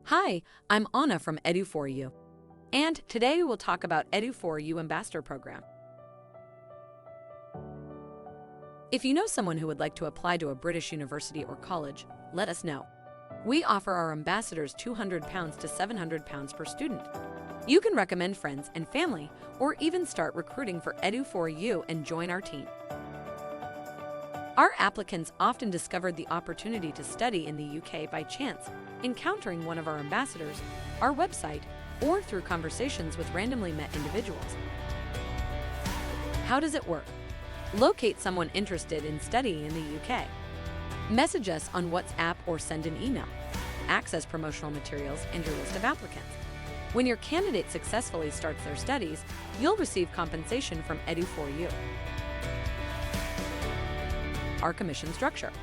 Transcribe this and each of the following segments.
Hi, I'm Anna from Edu4u, and today we will talk about Edu4u Ambassador Program. If you know someone who would like to apply to a British university or college, let us know. We offer our ambassadors £200 to £700 per student. You can recommend friends and family, or even start recruiting for Edu4u and join our team. Our applicants often discovered the opportunity to study in the UK by chance, encountering one of our ambassadors, our website, or through conversations with randomly met individuals. How does it work? Locate someone interested in studying in the UK. Message us on WhatsApp or send an email. Access promotional materials and your list of applicants. When your candidate successfully starts their studies, you'll receive compensation from Edu4u. Our commission structure: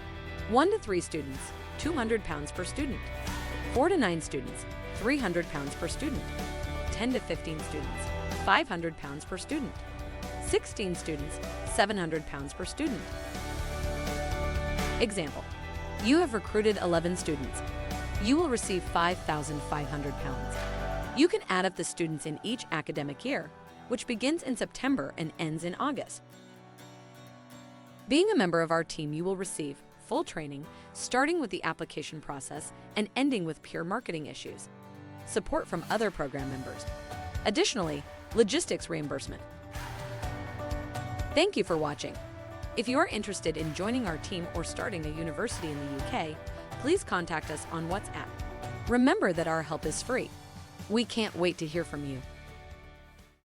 1 to 3 students, £200 per student; 4 to 9 students, £300 per student; 10 to 15 students, £500 per student; 16 students, £700 per student. Example: you have recruited 11 students. You will receive £5,500. You can add up the students in each academic year, which begins in September and ends in August. Being a member of our team, you will receive full training, starting with the application process and ending with pure marketing issues. Support from other program members. Additionally, logistics reimbursement. Thank you for watching. If you are interested in joining our team or starting a university in the UK, please contact us on WhatsApp. Remember that our help is free. We can't wait to hear from you.